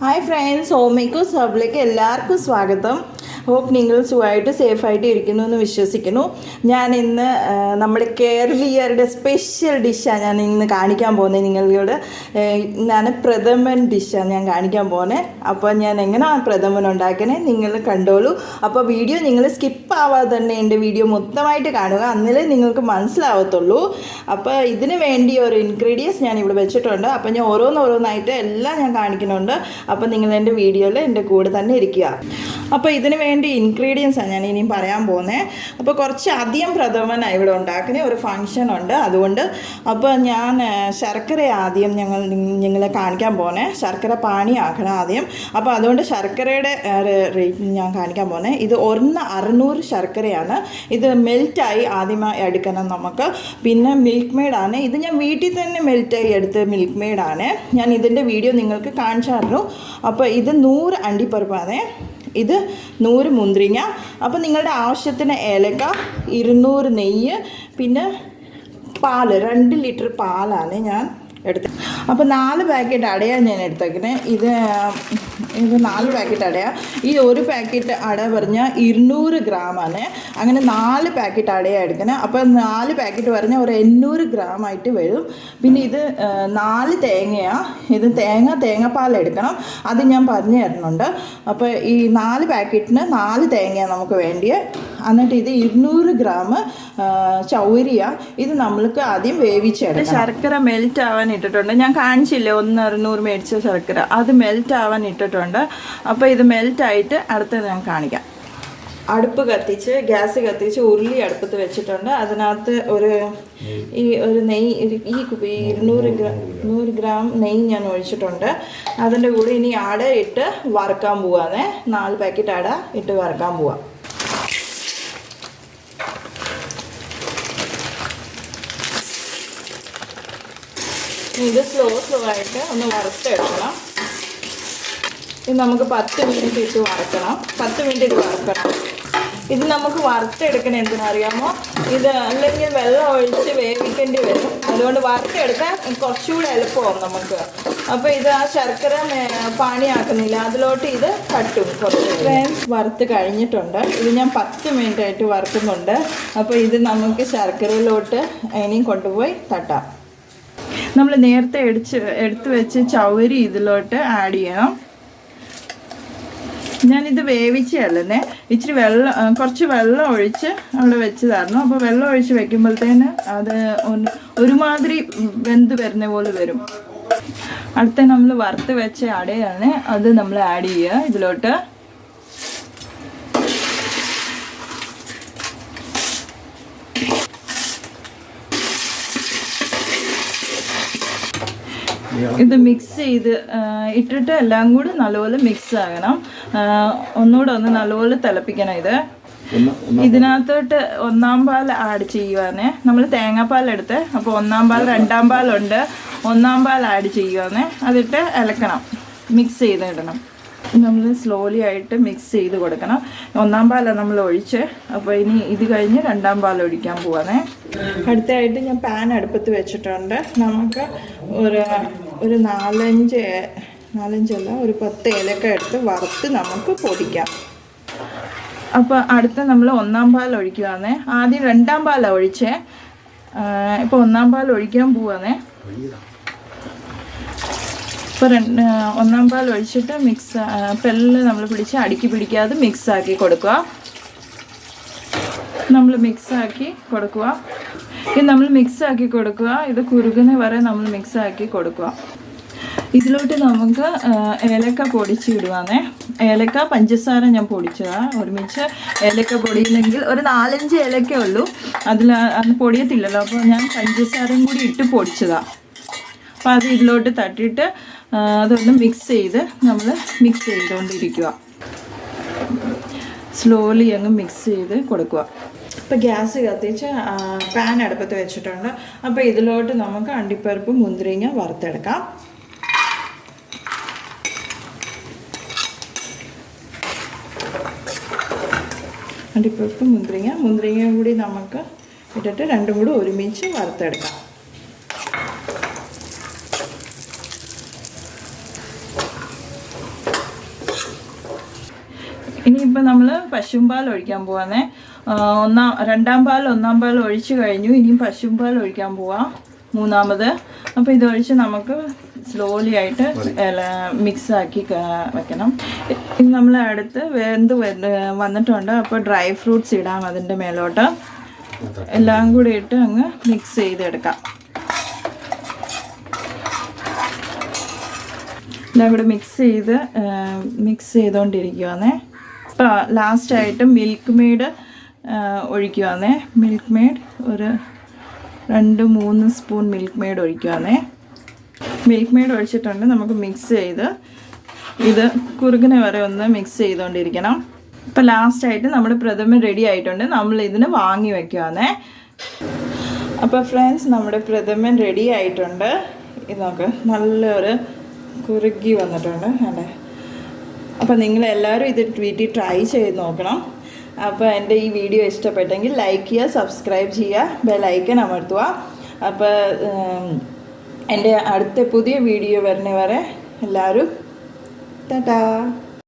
Hi friends, home makers ഹബിലേക്ക് എല്ലാവർക്കും സ്വാഗതം. Hope നിങ്ങൾ സുഖമായിട്ട് സേഫായിട്ട് ഇരിക്കുന്നു എന്ന് വിശ്വസിക്കുന്നു. ഞാൻ ഇന്ന് നമ്മുടെ കേരളീയരുടെ സ്പെഷ്യൽ ഡിഷാണ് ഞാൻ ഇന്ന് കാണിക്കാൻ പോകുന്നത് നിങ്ങളോട്. ഞാൻ പ്രഥമൻ ഡിഷാണ് ഞാൻ കാണിക്കാൻ പോകുന്നത്. അപ്പോൾ ഞാൻ എങ്ങനെയാണ് പ്രഥമൻ ഉണ്ടാക്കുന്നത് നിങ്ങൾ കണ്ടോളൂ. അപ്പോൾ വീഡിയോ നിങ്ങൾ സ്കിപ്പ് ആവാതെ തന്നെ എൻ്റെ വീഡിയോ മൊത്തമായിട്ട് കാണുക, അന്നേരം നിങ്ങൾക്ക് മനസ്സിലാവത്തുള്ളൂ. അപ്പോൾ ഇതിന് വേണ്ടി ഒരു ഇൻഗ്രീഡിയൻസ് ഞാൻ ഇവിടെ വെച്ചിട്ടുണ്ട്. അപ്പോൾ ഞാൻ ഓരോന്നായിട്ട് എല്ലാം ഞാൻ കാണിക്കുന്നുണ്ട്. അപ്പോൾ നിങ്ങൾ എൻ്റെ വീഡിയോയിൽ എൻ്റെ കൂടെ തന്നെ ഇരിക്കുക. അപ്പോൾ ഇതിന് വേണ്ടി ഇൻഗ്രീഡിയൻസാണ് ഞാൻ ഇനിയും പറയാൻ പോകുന്നത്. അപ്പോൾ കുറച്ച് അധികം പ്രഥമനാണ് ഇവിടെ ഉണ്ടാക്കുന്ന ഒരു ഫങ്ഷൻ ഉണ്ട്, അതുകൊണ്ട്. അപ്പോൾ ഞാൻ ശർക്കര ആദ്യം ഞങ്ങളെ കാണിക്കാൻ പോകുന്നത്. ശർക്കര പാനിയാക്കണം ആദ്യം. അപ്പോൾ അതുകൊണ്ട് ശർക്കരയുടെ റേറ്റ് ഞാൻ കാണിക്കാൻ പോകുന്നത്. ഇത് 600 ശർക്കരയാണ്. ഇത് മെൽറ്റായി ആദ്യമായി എടുക്കണം നമുക്ക്. പിന്നെ മിൽക്ക് മെയ്ഡാണ് ഇത്. ഞാൻ വീട്ടിൽ തന്നെ മെൽറ്റായി എടുത്ത് മിൽക്ക് മെയ്ഡാണ്. ഞാൻ ഇതിൻ്റെ വീഡിയോ നിങ്ങൾക്ക് കാണിച്ചായിരുന്നു. അപ്പോൾ ഇത് 100 അണ്ടിപ്പരിപ്പാണ്, ഇത് 100 മുന്തിരിങ്ങ. അപ്പോൾ നിങ്ങളുടെ ആവശ്യത്തിന് ഏലക്ക, 200 നെയ്യ്, പിന്നെ പാല് 2 ലിറ്റർ പാലാണ് ഞാൻ എടുത്തത്. അപ്പോൾ 4 പാക്കറ്റ് അടയാണ് ഞാൻ എടുത്തേക്കുന്നത്. ഇത് 4 പാക്കറ്റ് അടയാണ്. ഈ ഒരു പാക്കറ്റ് അട പറഞ്ഞാൽ 200 ഗ്രാമാണ്. അങ്ങനെ 4 പാക്കറ്റ് അടയാണ് എടുക്കുന്നത്. അപ്പോൾ 4 പാക്കറ്റ് പറഞ്ഞാൽ ഒരു 800 ഗ്രാമായിട്ട് വരും. പിന്നെ ഇത് 4 തേങ്ങയാണ്. ഇത് തേങ്ങാപ്പാൽ എടുക്കണം, അത് ഞാൻ പറഞ്ഞു തരുന്നുണ്ട്. അപ്പോൾ ഈ 4 പാക്കറ്റിന് 4 തേങ്ങയാണ് നമുക്ക് വേണ്ടിയത്. എന്നിട്ട് ഇത് 200 ഗ്രാം ചൗരിയ. ഇത് നമ്മൾക്ക് ആദ്യം വേവിച്ചെടുക്കണം. ശർക്കര മെൽറ്റ് ആവാൻ ഇട്ടിട്ടുണ്ട്. ഞാൻ കാണിച്ചില്ലേ 600 മേടിച്ച ശർക്കര, അത് മെൽറ്റ് ആവാൻ ഇട്ടിട്ടുണ്ട്. അപ്പോൾ ഇത് മെൽറ്റായിട്ട് അടുത്തത് ഞാൻ കാണിക്കാം. അടുപ്പ് കത്തിച്ച് ഗ്യാസ് കത്തിച്ച് ഉരുളി അടുപ്പത്ത് വെച്ചിട്ടുണ്ട്. അതിനകത്ത് ഒരു നെയ്യ്, ഈ 200 ഗ്രാം നെയ്യ് ഞാൻ ഒഴിച്ചിട്ടുണ്ട്. അതിൻ്റെ കൂടെ ഇനി അട ഇട്ട് വറുക്കാൻ പോവാന്നേ. 4 പാക്കറ്റ് അട ഇട്ട് വറുക്കാൻ പോവാം. ഇത് സ്ലോ ആയിട്ട് ഒന്ന് വറുത്തെടുക്കണം. ഇത് നമുക്ക് 10 മിനിറ്റ് ഇട്ട് വറുക്കണം. 10 മിനിറ്റ് ഇത് വറുക്കണം. ഇത് നമുക്ക് വറുത്തെടുക്കണം എന്തിനറിയാമോ? ഇത് അല്ലെങ്കിൽ വെള്ളം ഒഴിച്ച് വേവിക്കേണ്ടി വരും. അതുകൊണ്ട് വറുത്തെടുക്കാൻ കുറച്ചുകൂടെ എളുപ്പമാവും നമുക്ക്. അപ്പോൾ ഇത് ആ ശർക്കര പാനിയാക്കുന്നില്ല, അതിലോട്ട് ഇത് തട്ടും കുറച്ച്. വറുത്ത് കഴിഞ്ഞിട്ടുണ്ട്. ഇത് ഞാൻ 10 മിനിറ്റ് ആയിട്ട് വറുക്കുന്നുണ്ട്. അപ്പോൾ ഇത് നമുക്ക് ശർക്കരയിലോട്ട് ഇനിയും കൊണ്ടുപോയി തട്ടാം. നമ്മൾ നേരത്തെ എടുത്ത് വെച്ച് ചൗരി ഇതിലോട്ട് ആഡ് ചെയ്യണം. ഞാനിത് വേവിച്ചല്ലേ, ഇച്ചിരി കുറച്ച് വെള്ളം ഒഴിച്ച് അവിടെ വെച്ച് തരണം. അപ്പോൾ വെള്ളം ഒഴിച്ച് വെക്കുമ്പോഴത്തേന് അത് ഒരുമാതിരി വെന്ത് വരുന്ന പോലെ വരും. അടുത്ത നമ്മൾ വറുത്ത് വെച്ച അടയാണ്, അത് നമ്മൾ ആഡ് ചെയ്യുക ഇതിലോട്ട്. ഇത് മിക്സ് ചെയ്ത് ഇട്ടിട്ട് എല്ലാം കൂടി നല്ലപോലെ മിക്സ് ആകണം. ഒന്നുകൂടെ നല്ലപോലെ തിളപ്പിക്കണം. ഇതിനകത്തോട്ട് 1-ാം പാൽ ആഡ് ചെയ്യുവാനേ. നമ്മൾ തേങ്ങാപ്പാലെടുത്ത്, അപ്പോൾ 1-ാം പാൽ 2-ാം പാലുണ്ട്, 1-ാം പാൽ ആഡ് ചെയ്യുവാനേ. അതിട്ട് ഇളക്കണം, മിക്സ് ചെയ്തിടണം. നമ്മൾ സ്ലോലി ആയിട്ട് മിക്സ് ചെയ്ത് കൊടുക്കണം. 1-ാം പാലാണ് നമ്മൾ ഒഴിച്ച്. അപ്പോൾ ഇനി ഇത് കഴിഞ്ഞ് 2-ാം പാൽ ഒഴിക്കാൻ പോവാനേ. അടുത്തായിട്ട് ഞാൻ പാൻ അടുപ്പത്ത് വെച്ചിട്ടുണ്ട്. നമുക്ക് ഒരു 4-5 ഒരു 10 ഏലക്ക എടുത്ത് വറുത്ത് നമുക്ക് പൊടിക്കാം. അപ്പോൾ അടുത്ത നമ്മൾ 1-ാം പാൽ ഒഴിക്കുവാന്നേ. ആദ്യം 2-ാം പാലാണ് ഒഴിച്ചേ. ഇപ്പോൾ 1-ാം പാൽ ഒഴിക്കാൻ പോവാന്നേ. ഇപ്പോൾ 1-ാം പാൽ ഒഴിച്ചിട്ട് പെല്ല് നമ്മൾ പിടിച്ച് അടുക്കി പിടിക്കാതെ മിക്സാക്കി കൊടുക്കുക. നമ്മൾ മിക്സാക്കി കൊടുക്കുക. ഇത് നമ്മൾ മിക്സാക്കി കൊടുക്കുക. ഇത് കുറുകുന്ന വരെ നമ്മൾ മിക്സാക്കി കൊടുക്കുക. ഇതിലോട്ട് നമുക്ക് ഏലക്ക പൊടിച്ചിടുവാന്നേ. ഏലക്ക പഞ്ചസാര ഞാൻ പൊടിച്ചതാണ് ഒരുമിച്ച്. ഏലക്ക പൊടിയില്ലെങ്കിൽ ഒരു 4-5 ഏലക്ക ഉള്ളൂ, അത് പൊടിയത്തില്ലല്ലോ. അപ്പോൾ ഞാൻ പഞ്ചസാരയും കൂടി ഇട്ട് പൊടിച്ചതാണ്. അപ്പോൾ അത് ഇതിലോട്ട് തട്ടിയിട്ട് അതൊന്ന് മിക്സ് ചെയ്തുകൊണ്ടിരിക്കുക. സ്ലോലി അങ്ങ് മിക്സ് ചെയ്ത് കൊടുക്കുക. ഇപ്പോൾ ഗ്യാസ് കത്തിച്ച് പാൻ അടുപ്പത്ത് വെച്ചിട്ടുണ്ട്. അപ്പോൾ ഇതിലോട്ട് നമുക്ക് അണ്ടിപ്പരിപ്പ് മുന്തിരിങ്ങ വറുത്തെടുക്കാം. അണ്ടിപ്പരിപ്പ് മുന്തിരിങ്ങയും കൂടി നമുക്ക് ഇട്ടിട്ട് രണ്ടും കൂടി ഒരുമിച്ച് വറുത്തെടുക്കാം. ഇനിയിപ്പോൾ നമ്മൾ പശുമ്പാൽ ഒഴിക്കാൻ പോവാന്നേ. രണ്ടാം പാൽ ഒഴിച്ചു കഴിഞ്ഞു. ഇനിയും പശുമ്പാൽ ഒഴിക്കാൻ പോവാം മൂന്നാമത്. അപ്പോൾ ഇതൊഴിച്ച് നമുക്ക് സ്ലോലി ആയിട്ട് മിക്സാക്കി വെക്കണം. ഇനി നമ്മൾ അടുത്ത് വെന്ത് വന്നിട്ടുണ്ട്. അപ്പോൾ ഡ്രൈ ഫ്രൂട്ട്സ് ഇടാം അതിൻ്റെ മേലോട്ട്. എല്ലാം കൂടി ഇട്ട് അങ്ങ് മിക്സ് ചെയ്തെടുക്കാം. എല്ലാം കൂടി മിക്സ് ചെയ്തുകൊണ്ടിരിക്കുവാന്നേ. ഇപ്പോൾ ലാസ്റ്റായിട്ട് മിൽക്ക് മെയ്ഡ് ഒഴിക്കുവാന്നേ. മിൽക്ക് മെയ്ഡ് ഒരു 2-3 സ്പൂൺ മിൽക്ക് മെയ്ഡ് ഒഴിക്കുവാന്നേ. മിൽക്ക് മെയ്ഡ് ഒഴിച്ചിട്ടുണ്ട്. നമുക്ക് മിക്സ് ചെയ്ത് ഇത് കുറുകിനെ വരെ ഒന്ന് മിക്സ് ചെയ്തുകൊണ്ടിരിക്കണം. ഇപ്പോൾ ലാസ്റ്റായിട്ട് നമ്മുടെ പ്രഥമൻ റെഡി ആയിട്ടുണ്ട്. നമ്മൾ ഇതിന് വാങ്ങി വയ്ക്കുവാന്നേ. അപ്പോൾ ഫ്രണ്ട്സ്, നമ്മുടെ പ്രഥമൻ റെഡി ആയിട്ടുണ്ട്. ഇത് നോക്ക്, നല്ലൊരു കുറുകി വന്നിട്ടുണ്ട് അല്ലേ. അപ്പോൾ നിങ്ങളെല്ലാവരും ഇത് വീട്ടിൽ ട്രൈ ചെയ്ത് നോക്കണം. അപ്പോൾ എൻ്റെ ഈ വീഡിയോ ഇഷ്ടപ്പെട്ടെങ്കിൽ ലൈക്ക് ചെയ്യുക, സബ്സ്ക്രൈബ് ചെയ്യുക, ബെലൈക്കൻ അമർത്തുക. അപ്പോൾ എൻ്റെ അടുത്ത പുതിയ വീഡിയോ വരുന്നവരെ എല്ലാവരും ടാറ്റാ.